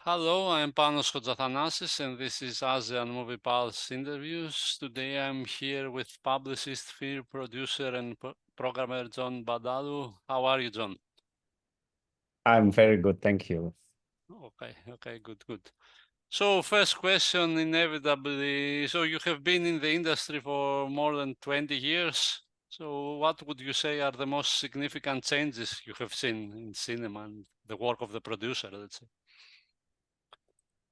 Hello, I'm Panos Kotzathanassis, and this is ASEAN Movie Pulse interviews. Today I'm here with publicist, film producer, and programmer John Badalu. How are you, John? I'm very good, thank you. Okay, good. So first question, inevitably, so you have been in the industry for more than 20 years. So what would you say are the most significant changes you have seen in cinema and the work of the producer, let's say?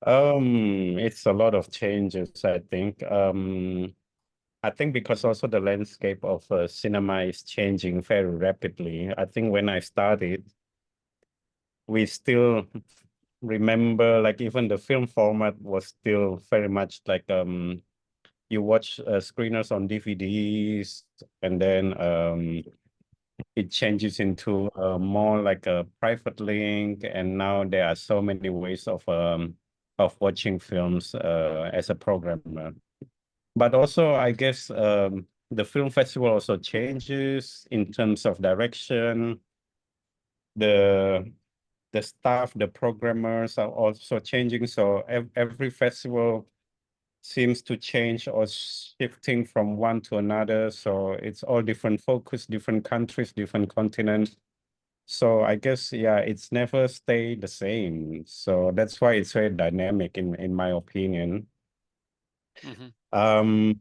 It's a lot of changes, I think. I think because also the landscape of cinema is changing very rapidly. I think when I started, we still remember like even the film format was still very much like you watch screeners on DVDs, and then it changes into more like a private link, and now there are so many ways of watching films as a programmer. But also, I guess the film festival also changes in terms of direction. The the staff, the programmers are also changing. So every festival seems to change or shifting from one to another. So it's all different focus, different countries, different continents. So I guess, yeah, it's never stayed the same. So that's why it's very dynamic in my opinion. Mm-hmm. Um,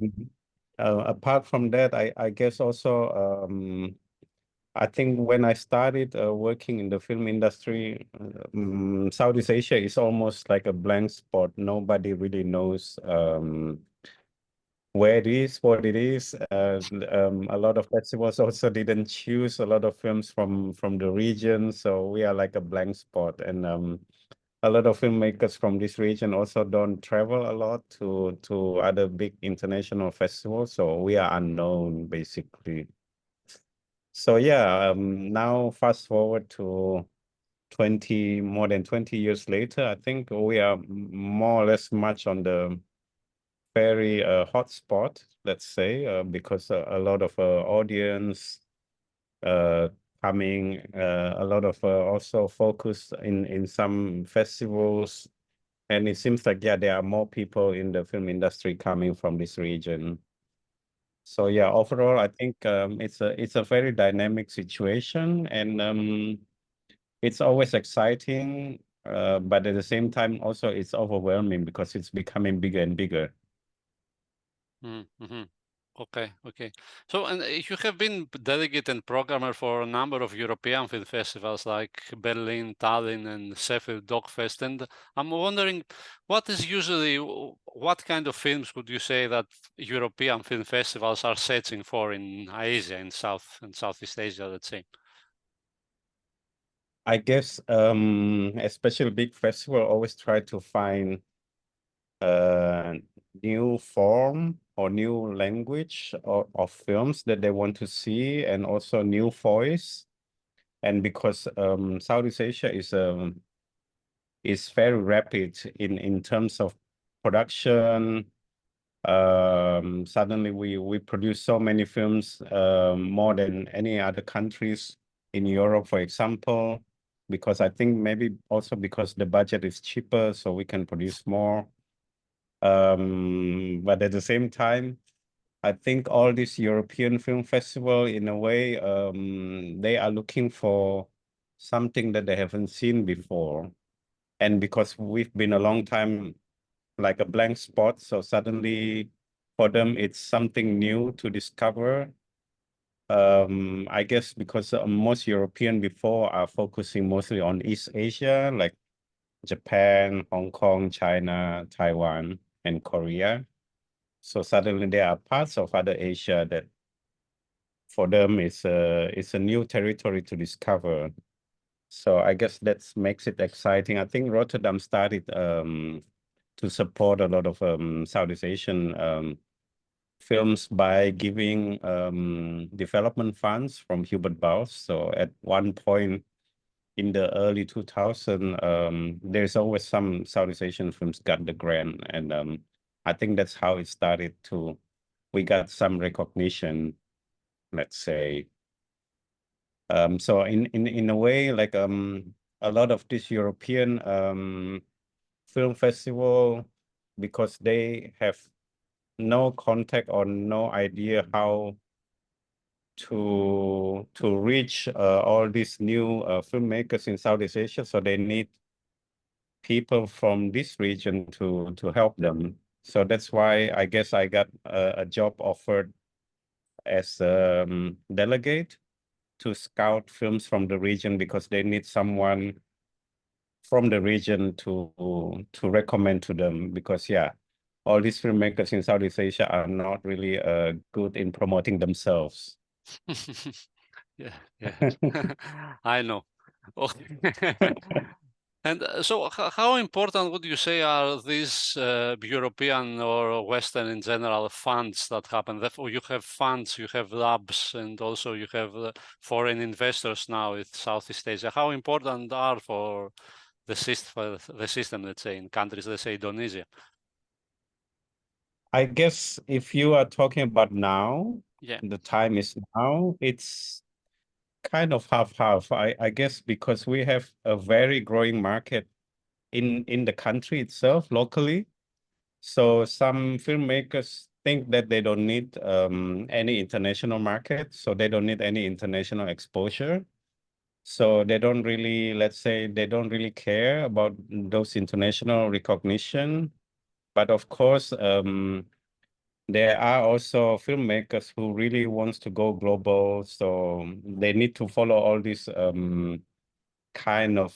Apart from that, I guess also, I think when I started working in the film industry, Southeast Asia is almost like a blank spot. Nobody really knows where it is, what it is. A lot of festivals also didn't choose a lot of films from the region, so we are like a blank spot. And a lot of filmmakers from this region also don't travel a lot to other big international festivals, so we are unknown basically. So yeah, now fast forward to more than 20 years later, I think we are more or less much on the very hot spot, let's say, because a lot of audience uh, coming, a lot of also focus in some festivals. And it seems like, yeah, there are more people in the film industry coming from this region. So yeah, overall, I think it's a very dynamic situation, and it's always exciting, but at the same time, also it's overwhelming because it's becoming bigger and bigger. Mm-hmm. Okay. So, and you have been delegate and programmer for a number of European film festivals like Berlin, Tallinn, and Sheffield Dogfest. And I'm wondering, what kind of films would you say that European film festivals are searching for in Asia, in South and Southeast Asia, let's say? I guess especially big festival always try to find a new form or new language of films that they want to see, and also new voice. And because Southeast Asia is very rapid in terms of production. Suddenly we produce so many films, more than any other countries in Europe, for example, because I think maybe also because the budget is cheaper, so we can produce more. But at the same time, I think all these European film festival, in a way, they are looking for something that they haven't seen before. And because we've been a long time like a blank spot, so suddenly for them it's something new to discover. I guess because most European before are focusing mostly on East Asia, like Japan, Hong Kong, China, Taiwan, and Korea. So suddenly there are parts of other Asia that for them is a new territory to discover. So I guess that makes it exciting. I think Rotterdam started to support a lot of Southeast Asian films by giving development funds from Hubert Bowles. So at one point in the early 2000, there's always some Southeast Asian films got the grant, and I think that's how it started to. We got some recognition, let's say. So in a way, like a lot of these European film festival because they have no contact or no idea how to reach all these new filmmakers in Southeast Asia. So they need people from this region to help them. So that's why I guess I got a job offered as a delegate to scout films from the region because they need someone from the region to recommend to them because yeah, all these filmmakers in Southeast Asia are not really good in promoting themselves. Yeah, yeah. I know. Okay. And so how important would you say are these European or Western in general funds that happen? Therefore, you have funds, you have labs, and also you have foreign investors now with Southeast Asia. How important are for the system, let's say, in countries, let's say Indonesia? I guess if you are talking about now, Yeah. the time is now, it's kind of half-half. I guess because we have a very growing market in the country itself, locally. So some filmmakers think that they don't need any international market, so they don't need any international exposure. So they don't really, let's say, they don't really care about those international recognition. But of course, there are also filmmakers who really wants to go global, so they need to follow all these kind of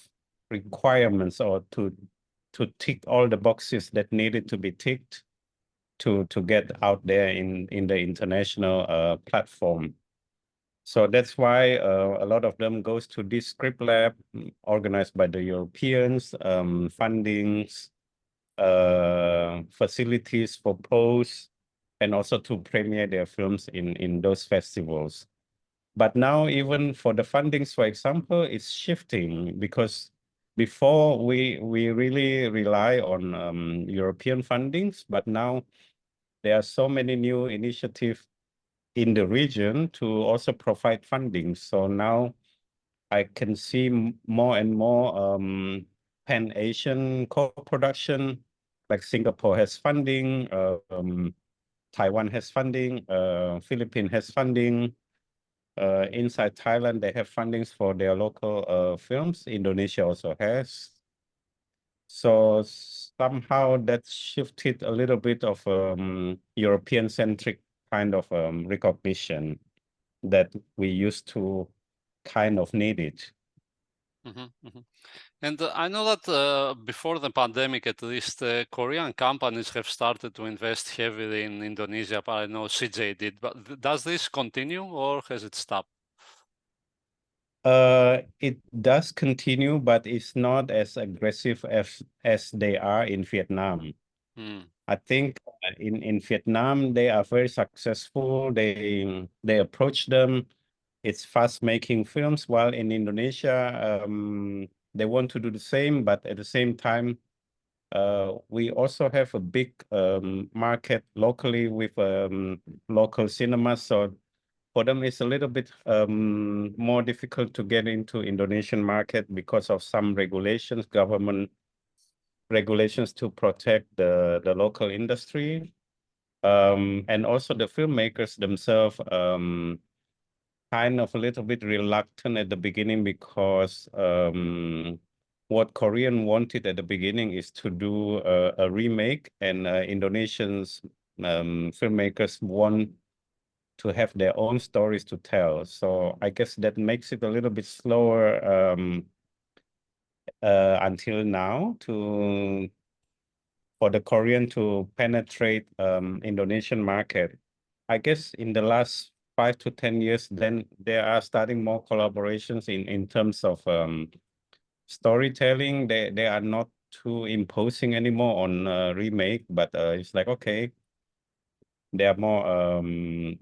requirements or to tick all the boxes that needed to be ticked to get out there in the international platform. So that's why a lot of them goes to this script lab organized by the Europeans, fundings, facilities for posts, and also to premiere their films in those festivals. But now even for the fundings, for example, it's shifting because before we really rely on European fundings, but now there are so many new initiatives in the region to also provide funding. So now I can see more and more Pan-Asian co-production, like Singapore has funding, Taiwan has funding, Philippines has funding. Inside Thailand, they have fundings for their local films. Indonesia also has. So somehow that shifted a little bit of European-centric kind of recognition that we used to kind of need it. Mhm, mhm. And I know that before the pandemic, at least, Korean companies have started to invest heavily in Indonesia. I know CJ did, but does this continue or has it stopped? It does continue, but it's not as aggressive as they are in Vietnam. Mm. I think in Vietnam they are very successful. They approach them. It's fast making films, while in Indonesia they want to do the same, but at the same time we also have a big market locally with local cinemas. So for them, it's a little bit more difficult to get into Indonesian market because of some regulations, government regulations to protect the local industry. And also the filmmakers themselves kind of a little bit reluctant at the beginning because what Korean wanted at the beginning is to do a remake, and Indonesians filmmakers want to have their own stories to tell. So I guess that makes it a little bit slower until now for the Korean to penetrate Indonesian market. I guess in the last 5 to 10 years, then there are starting more collaborations in terms of storytelling. They are not too imposing anymore on remake, but it's like, okay, they are more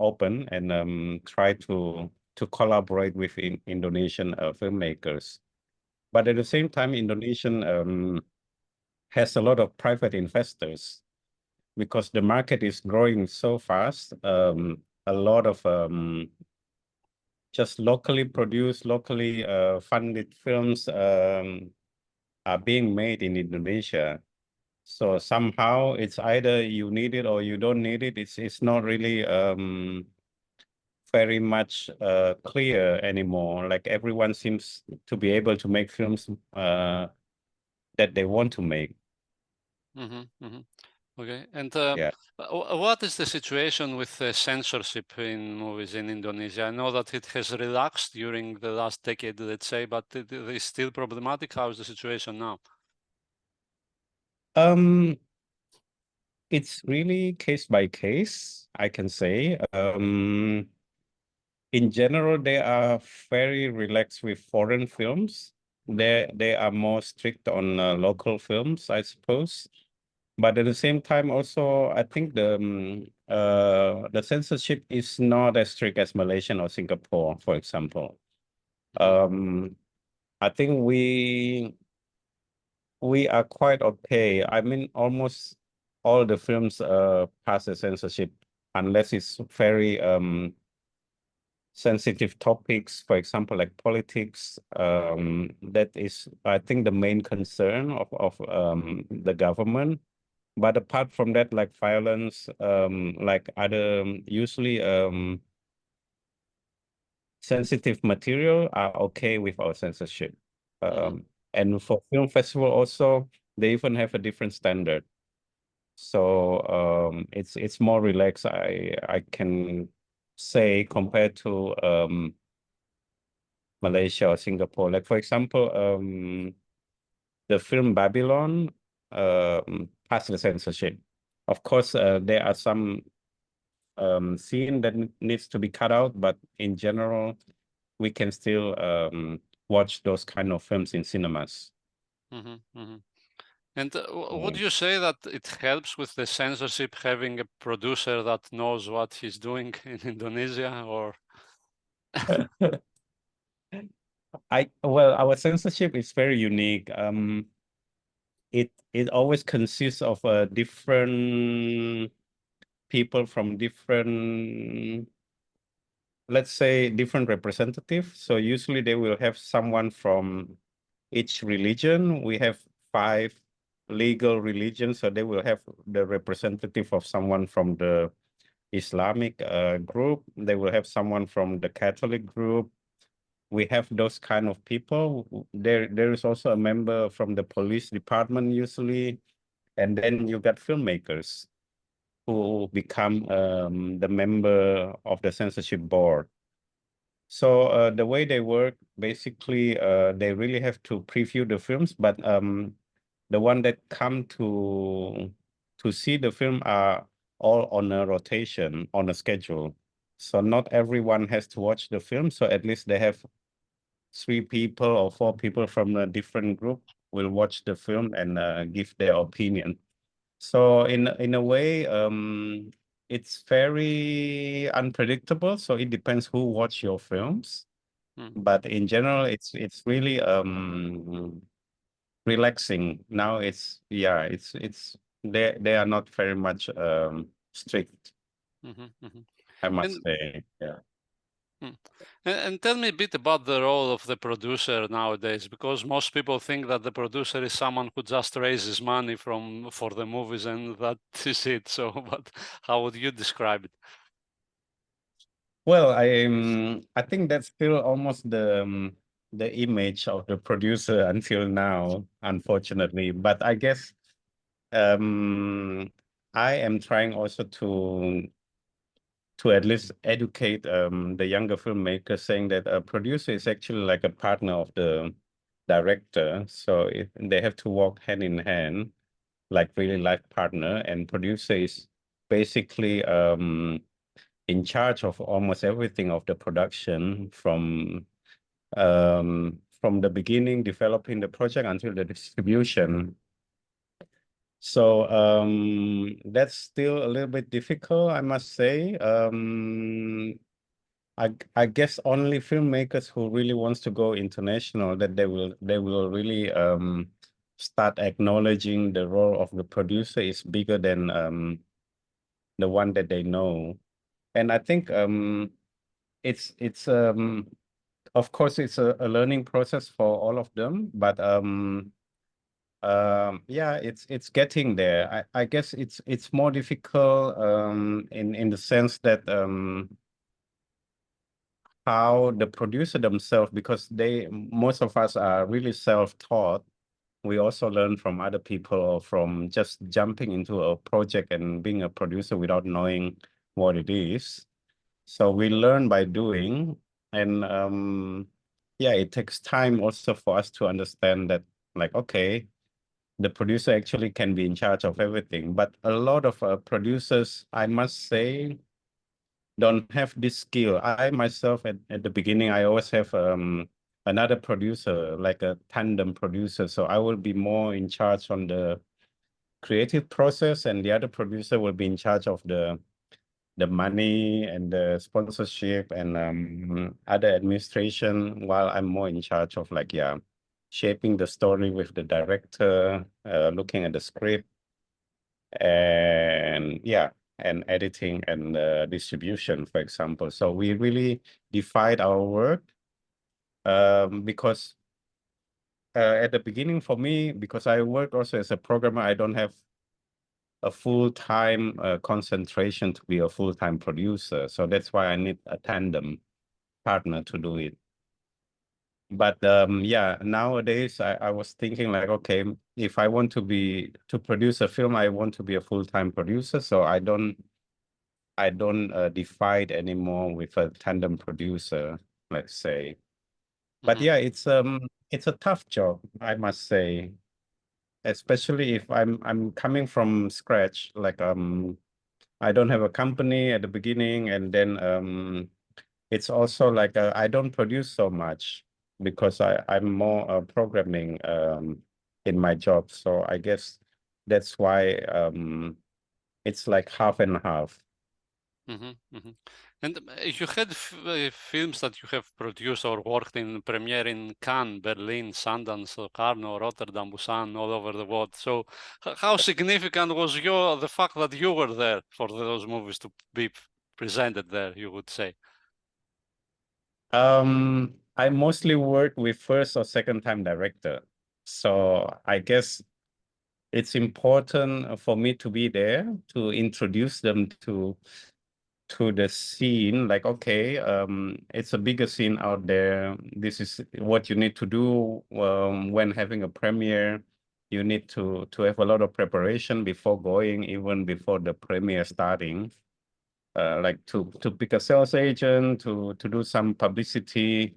open and try to collaborate with Indonesian filmmakers. But at the same time, Indonesian has a lot of private investors because the market is growing so fast. A lot of just locally produced, locally funded films are being made in Indonesia. So somehow it's either you need it or you don't need it. It's not really very much clear anymore. Like everyone seems to be able to make films that they want to make. Okay, and Yeah. what is the situation with censorship in movies in Indonesia? I know that it has relaxed during the last decade, let's say, but it is still problematic. How is the situation now? It's really case by case, I can say. In general, they are very relaxed with foreign films. They are more strict on local films, I suppose. But at the same time, also, I think the censorship is not as strict as Malaysia or Singapore, for example. I think we are quite okay. I mean, almost all the films pass the censorship unless it's very sensitive topics, for example, like politics. That is, I think, the main concern of the government. But apart from that, like violence, like other usually sensitive material are okay with our censorship. And for film festival also, they even have a different standard. So it's more relaxed, I can say, compared to Malaysia or Singapore. Like for example, the film Babylon passed the censorship. Of course, there are some scene that needs to be cut out, but in general, we can still watch those kind of films in cinemas. And would you say that it helps with the censorship having a producer that knows what he's doing in Indonesia, or? Well, our censorship is very unique. It always consists of different people from different, let's say, different representatives. So usually they will have someone from each religion. We have 5 legal religions, so they will have the representative of someone from the Islamic group. They will have someone from the Catholic group. We have those kind of people. There is also a member from the police department usually, and then you got filmmakers who become the member of the censorship board. So the way they work, basically, they really have to preview the films, but the one that come to see the film are all on a rotation, on a schedule. So not everyone has to watch the film. So at least they have 3 people or 4 people from a different group will watch the film and give their opinion. So in a way, it's very unpredictable. So it depends who watch your films. But in general, it's really relaxing. Now it's they are not very much strict, I must And say. Yeah. And tell me a bit about the role of the producer nowadays, because most people think that the producer is someone who just raises money for the movies and that is it. So, but how would you describe it? Well, I think that's still almost the image of the producer until now, unfortunately. But I guess I am trying also to at least educate the younger filmmakers, saying that a producer is actually like a partner of the director. So they have to walk hand in hand, like really life partner, and producer is basically in charge of almost everything of the production from the beginning, developing the project until the distribution. So that's still a little bit difficult, I must say. I guess only filmmakers who really wants to go international, that they will really start acknowledging the role of the producer is bigger than the one that they know. And I think it's of course it's a learning process for all of them, but Yeah, it's getting there. I guess it's more difficult in the sense that how the producer themselves, because most of us are really self-taught. We also learn from other people or from just jumping into a project and being a producer without knowing what it is. So we learn by doing, and yeah, it takes time also for us to understand that, like, okay, the producer actually can be in charge of everything. But a lot of producers, I must say, don't have this skill. I myself, at the beginning, I always have another producer, like a tandem producer. So I will be more in charge on the creative process, and the other producer will be in charge of the money and the sponsorship and other administration, while I'm more in charge of, like, yeah, shaping the story with the director, looking at the script, and yeah, and editing and distribution, for example. So we really divide our work because at the beginning for me, because I work also as a programmer, I don't have a full-time concentration to be a full-time producer. So that's why I need a tandem partner to do it. But yeah, nowadays I was thinking, like, okay, if I want to produce a film, I want to be a full-time producer. So I don't divide anymore with a tandem producer, let's say. But Mm-hmm. yeah, it's a tough job, I must say, especially if I'm coming from scratch. Like I don't have a company at the beginning, and then it's also like I don't produce so much because I'm more programming in my job. So I guess that's why it's like half and half. Mm-hmm, mm-hmm. And you had films that you have produced or worked in premiere in Cannes, Berlin, Sundance, Locarno, Rotterdam, Busan, all over the world. So how significant was the fact that you were there for those movies to be presented there, you would say? I mostly work with first or second time director. So I guess it's important for me to be there to introduce them to the scene. Like, okay, it's a bigger scene out there. This is what you need to do when having a premiere. You need to have a lot of preparation before going, even before the premiere starting. Like to pick a sales agent, to do some publicity.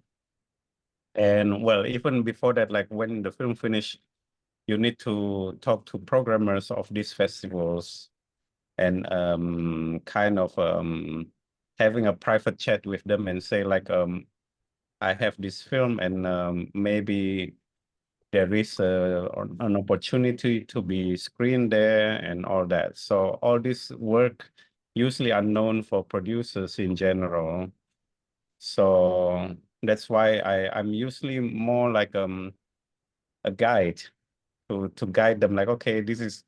And well, even before that, like when the film finished, you need to talk to programmers of these festivals and kind of having a private chat with them and say, like, I have this film, and maybe there is an opportunity to be screened there and all that. So all this work usually unknown for producers in general. So that's why I'm usually more like a guide to guide them, like, okay, this is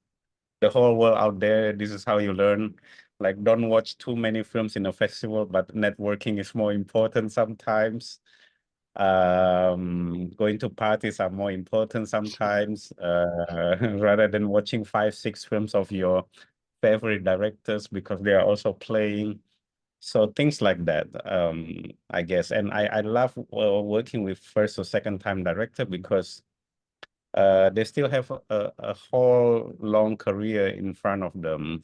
the whole world out there. This is how you learn. Like, don't watch too many films in a festival, but networking is more important sometimes. Going to parties are more important sometimes, rather than watching 5, 6 films of your favorite directors because they are also playing. So things like that, I guess. And I love working with first or second time director because they still have a whole long career in front of them,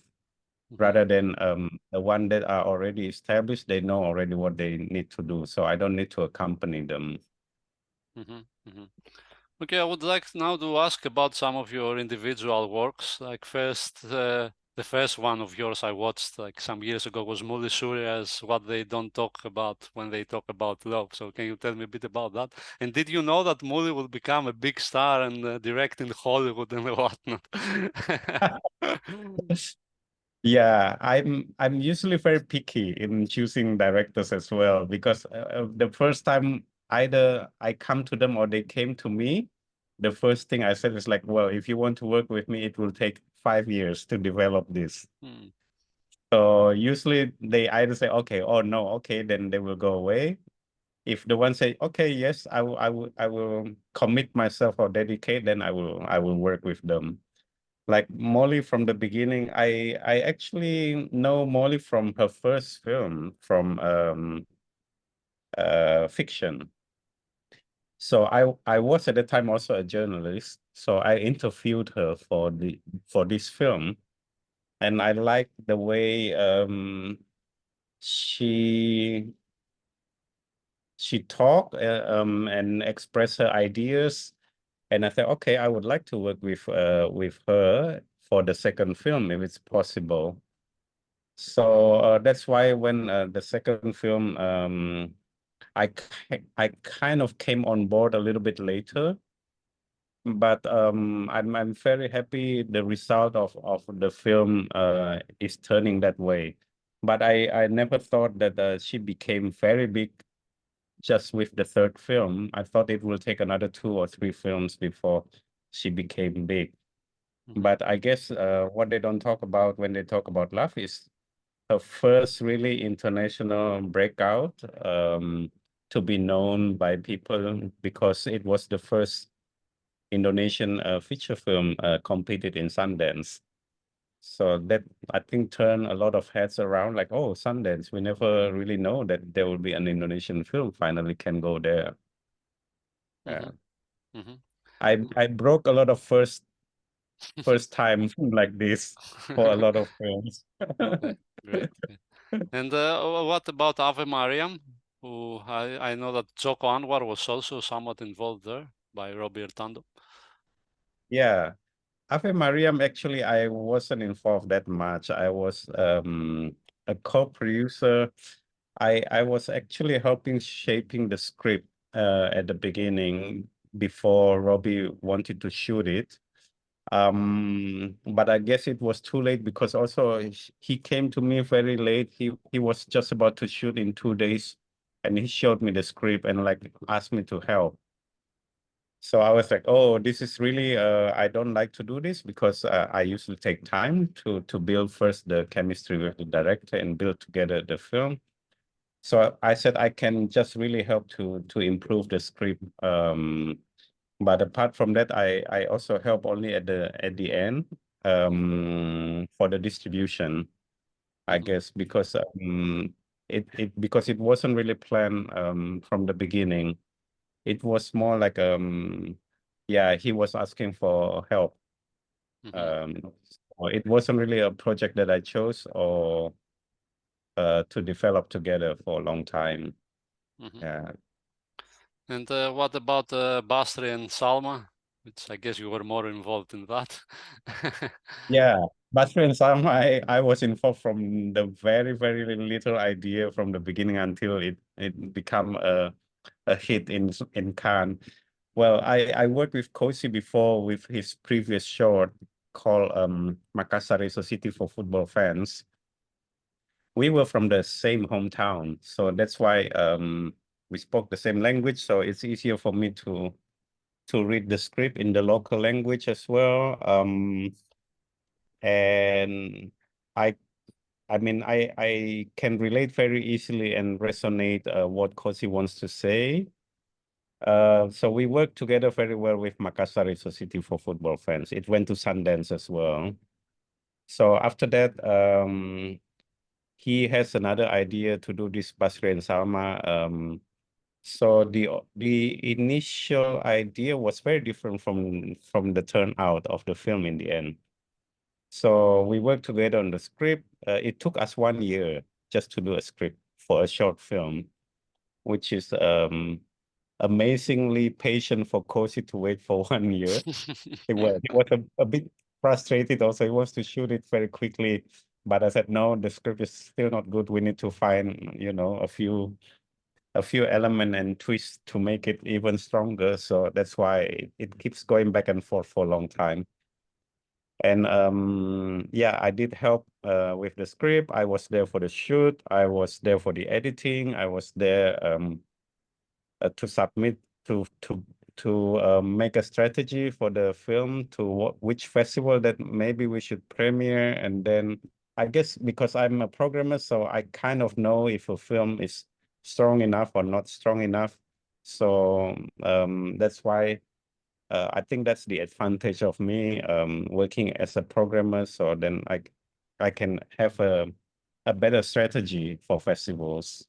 Mm-hmm, rather than the one that are already established. They know already what they need to do, so I don't need to accompany them. mm-hmm, mm-hmm. Okay, I would like now to ask about some of your individual works. Like first, the first one of yours I watched like some years ago was Mouly Surya's What They Don't Talk About When They Talk About Love. So can you tell me a bit about that? And did you know that Mouly will become a big star and direct in Hollywood and whatnot? Yeah, I'm usually very picky in choosing directors as well, because the first time either I come to them or they came to me, the first thing I said is like, well, if you want to work with me, it will take 5 years to develop this. Hmm, So usually they either say, okay, or no, okay, then they will go away. if the one say, okay, yes, I will commit myself or dedicate, then I will work with them. Like Molly from the beginning, I actually know Molly from her first film, from fiction. So I was at the time also a journalist. So I interviewed her for this film. And I liked the way she talked and expressed her ideas. And I thought, okay, I would like to work with her for the second film if it's possible. So that's why when the second film, I kind of came on board a little bit later, but I'm very happy the result of the film is turning that way. But I never thought that she became very big just with the third film. I thought it will take another 2 or 3 films before she became big. But I guess what they don't talk about when they talk about Love is her first really international breakout, to be known by people because it was the first Indonesian feature film completed in Sundance. So that I think turned a lot of heads around like, oh, Sundance, we never really know that there will be an Indonesian film finally can go there. Mm-hmm. Mm-hmm. I broke a lot of first time like this for a lot of films. Okay, great. Great. And what about Ave Maryam? Who I know that Joko Anwar was also somewhat involved there by Robby Ertanto. Yeah. Ave Maryam, actually, I wasn't involved that much. I was a co-producer. I was actually helping shaping the script at the beginning before Robbie wanted to shoot it. But I guess it was too late because also he came to me very late. He was just about to shoot in 2 days, and he showed me the script and like asked me to help. So I was like, oh, this is really, I don't like to do this because I usually take time to build first the chemistry with the director and build together the film. So I said I can just really help to improve the script. But apart from that, I also help only at the end for the distribution, I Mm-hmm. guess, because because it wasn't really planned from the beginning. It was more like yeah, he was asking for help. Mm-hmm. Um, so it wasn't really a project that I chose or to develop together for a long time. Mm-hmm. Yeah. And what about Basri and Salma? Which I guess you were more involved in that. Yeah. Basri and Sam, I was involved from the very little idea from the beginning until it become a hit in Cannes. Well, I worked with Khozy before with his previous short called Makassar is a City for Football Fans. We were from the same hometown, so that's why we spoke the same language. So it's easier for me to read the script in the local language as well. And I I mean I can relate very easily and resonate what Khozy wants to say. So we worked together very well with Makassar is a City for Football Fans. It went to Sundance as well. So after that, he has another idea to do this Basri and Salma. So the initial idea was very different from the turnout of the film in the end. So we worked together on the script. It took us 1 year just to do a script for a short film, which is amazingly patient for Kosi to wait for 1 year. He was a bit frustrated also. He wants to shoot it very quickly. But I said, no, the script is still not good. We need to find, a few element and twists to make it even stronger. So that's why it keeps going back and forth for a long time. And yeah, I did help with the script. I was there for the shoot. I was there for the editing. I was there to submit to make a strategy for the film to which festival that maybe we should premiere. And then I guess because I'm a programmer, so I kind of know if a film is strong enough or not strong enough. So that's why I think that's the advantage of me working as a programmer. So then I can have a better strategy for festivals.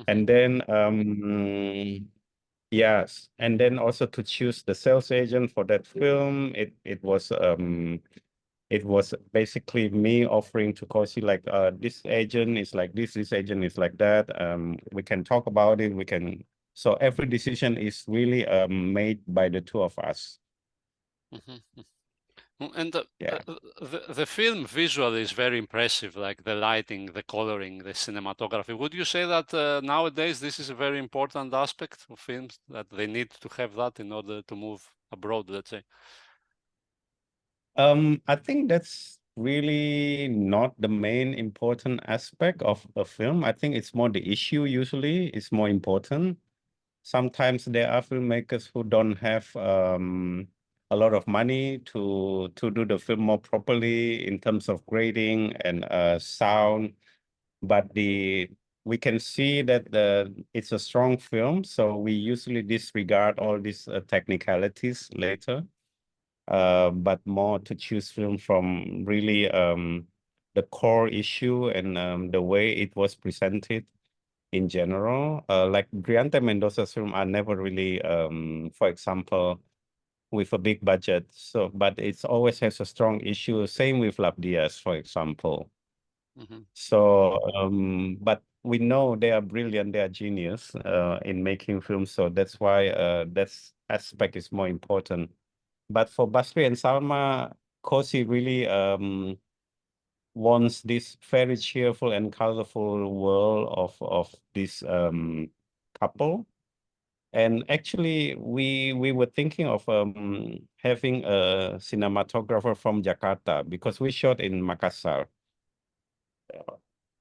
And then yes, and then also to choose the sales agent for that film, it was basically me offering to Khozy like this agent is like this agent is like that. We can talk about it. We can, so every decision is really made by the two of us. And Yeah. the film visually is very impressive, like the lighting, the coloring, the cinematography. Would you say that nowadays this is a very important aspect of films, that they need to have that in order to move abroad, let's say? I think that's really not the main important aspect of a film. I think it's more the issue usually is more important. Sometimes there are filmmakers who don't have a lot of money to do the film more properly in terms of grading and sound. But we can see that it's a strong film, so we usually disregard all these technicalities later. But more to choose film from really the core issue and the way it was presented in general. Like Briante Mendoza's film are never really, for example, with a big budget. So, but it's always has a strong issue. Same with Lab Diaz, for example. So, but we know they are brilliant, they are genius in making films. So that's why that aspect is more important. But for Basri and Salma, Khozy really wants this very cheerful and colorful world of this couple. And actually, we were thinking of having a cinematographer from Jakarta because we shot in Makassar.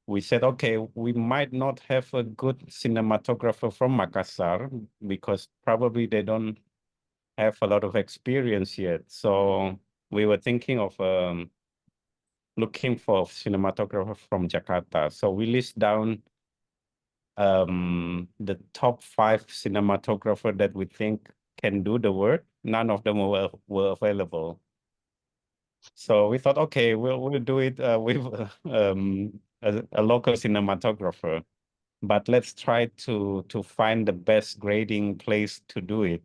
We said, okay, we might not have a good cinematographer from Makassar because probably they don't have a lot of experience yet. So we were thinking of looking for cinematographer from Jakarta. So we list down the top 5 cinematographer that we think can do the work. None of them were available. So we thought, okay, we'll do it with a local cinematographer, but let's try to find the best grading place to do it.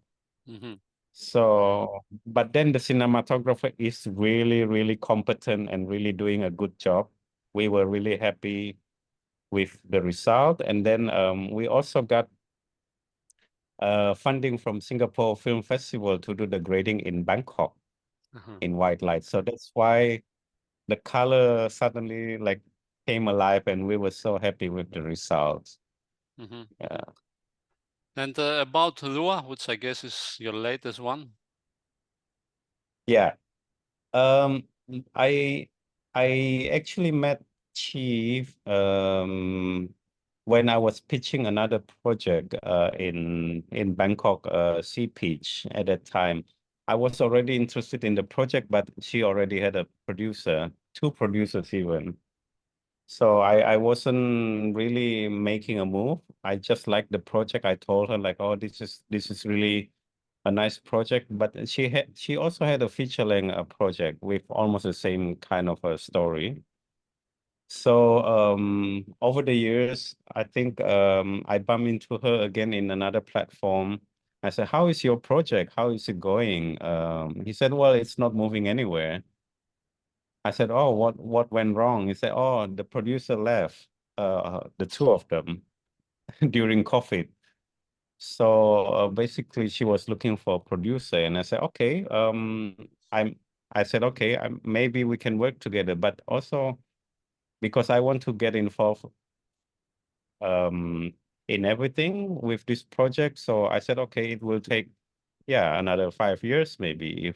So, but then the cinematographer is really, really competent and really doing a good job. We were really happy with the result. And then we also got funding from Singapore Film Festival to do the grading in Bangkok in white light. So that's why the color suddenly like came alive and we were so happy with the results. Yeah. And about Lua, which I guess is your latest one. Yeah. Um, I I actually met Chief when I was pitching another project in Bangkok, Sea Peach at that time. I was already interested in the project, but she already had a producer, 2 producers even. So I wasn't really making a move. I just liked the project. I told her like, oh, this is really a nice project. But she also had a feature-length project with almost the same kind of a story. So over the years, I think I bumped into her again in another platform. I said, how is your project? How is it going? He said, well, it's not moving anywhere. I said, oh, what went wrong? He said, oh, the producer left, the 2 of them during COVID. So basically she was looking for a producer and I said, okay, I said, okay, maybe we can work together, but also because I want to get involved in everything with this project. So I said, okay, it will take, yeah, another 5 years maybe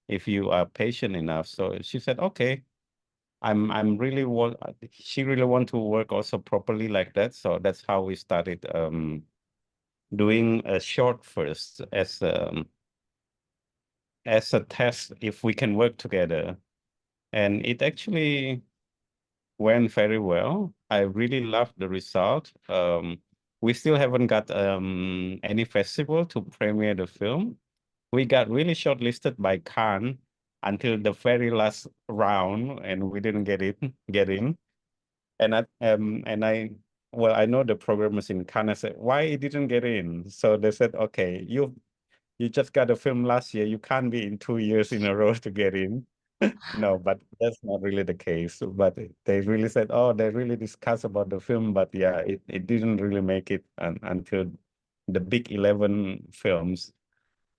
if you are patient enough. So she said, okay. I'm really want she really want to work also properly like that. So that's how we started doing a short first as a test if we can work together. And it actually went very well. I really loved the result. We still haven't got any festival to premiere the film. We got really shortlisted by Cannes until the very last round, and we didn't get in. And I well, I know the programmers in Cannes. I said, why it didn't get in? So they said, okay, you just got a film last year. You can't be in 2 years in a row to get in. No, but that's not really the case. But they really said, oh, they really discussed about the film, but yeah, it didn't really make it until the big 11 films.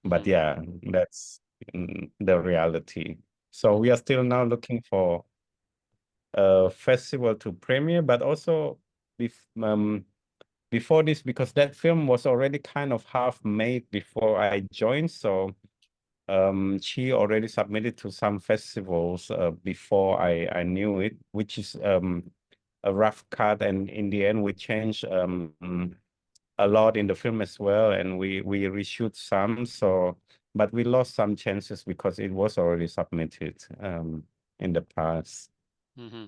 But Mhm. yeah, that's the reality. So we are still now looking for a festival to premiere, but also bef before this, because that film was already kind of half made before I joined. So she already submitted to some festivals before I knew it, which is a rough cut, and in the end we changed a lot in the film as well, and we reshoot some. So, but we lost some chances because it was already submitted in the past. Mm-hmm,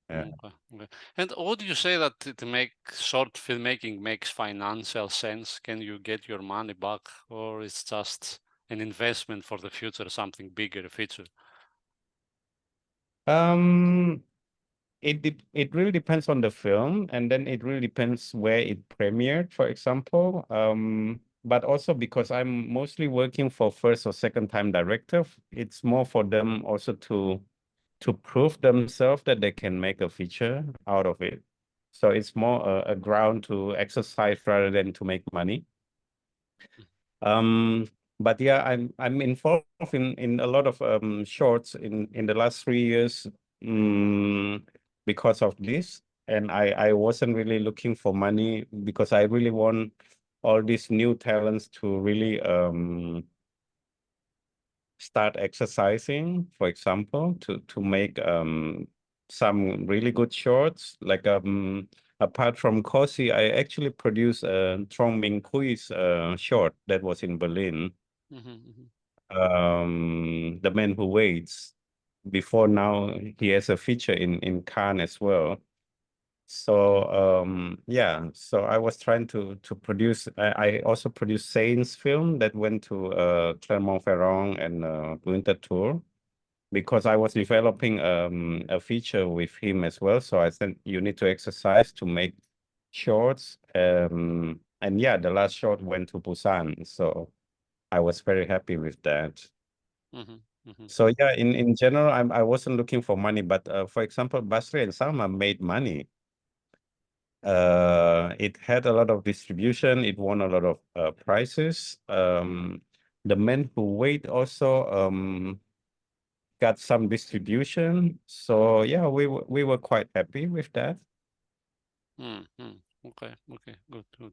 Yeah. mm-hmm. Okay, okay. And would you say that to make short filmmaking makes financial sense? Can you get your money back, or it's just an investment for the future, something bigger future? Um, it really depends on the film, and then it really depends where it premiered, for example. But also because I'm mostly working for first or second time director, it's more for them also to prove themselves that they can make a feature out of it. So it's more a ground to exercise rather than to make money. Um, but yeah, I'm involved in a lot of shorts in the last 3 years because of this. And I wasn't really looking for money because I really want all these new talents to really start exercising, for example, to make some really good shorts. Like apart from Khozy, I actually produced a Trong Minh Kui's short that was in Berlin. Mm-hmm, mm-hmm, The Man Who Waits. Before now, he has a feature in Cannes as well. So yeah, so I was trying to produce. I also produced Saints film that went to Clermont-Ferrand and Winter Tour because I was developing a feature with him as well. So I said you need to exercise to make shorts. And yeah, the last short went to Busan. So I was very happy with that. mm-hmm, mm-hmm, So yeah, in general, I wasn't looking for money, but for example, Basri and Salma made money. It had a lot of distribution. It won a lot of prizes. The Men Who Wait also got some distribution. So yeah, we were quite happy with that. mm-hmm. Okay, okay, good, good.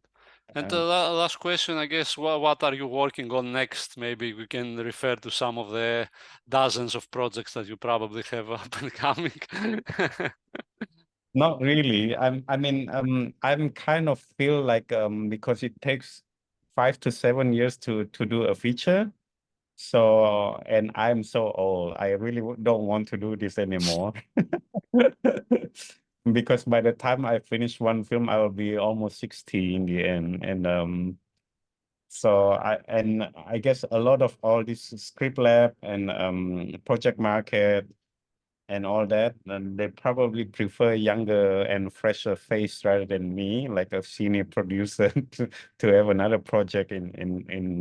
And the Uh, last question, I guess, what are you working on next? Maybe we can refer to some of the dozens of projects that you probably have up and coming. Not really. I'm kind of feel like because it takes 5 to 7 years to do a feature. So, and I'm so old. I really don't want to do this anymore. Because by the time I finish one film, I will be almost 60 in the end. And so I guess a lot of all this script lab and project market and all that, and they probably prefer younger and fresher face rather than me, like a senior producer, to have another project in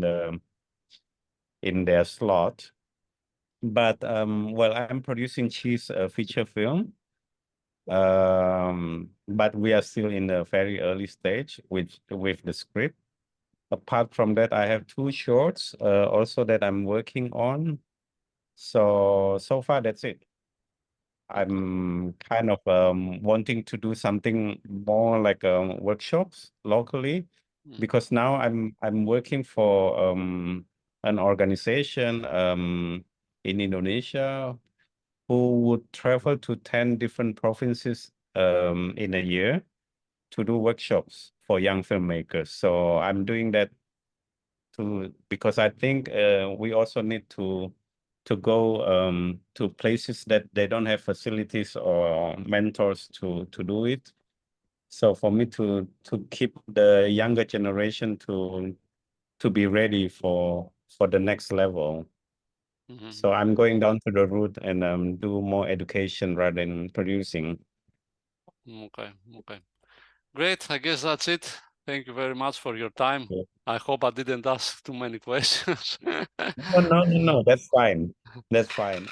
their slot. But well, I'm producing Cheese feature film. But we are still in the very early stage with the script. Apart from that, I have two shorts also that I'm working on. So far that's it. I'm kind of wanting to do something more like workshops locally, Mhm, because now I'm working for an organization in Indonesia who would travel to 10 different provinces in a year to do workshops for young filmmakers. So I'm doing that to because I think we also need to to go to places that they don't have facilities or mentors to do it. So for me to keep the younger generation to be ready for the next level. Mm-hmm. So I'm going down to the route and do more education rather than producing. Okay, okay. Great. I guess that's it. Thank you very much for your time. Yeah. I hope I didn't ask too many questions. No, that's fine. That's fine.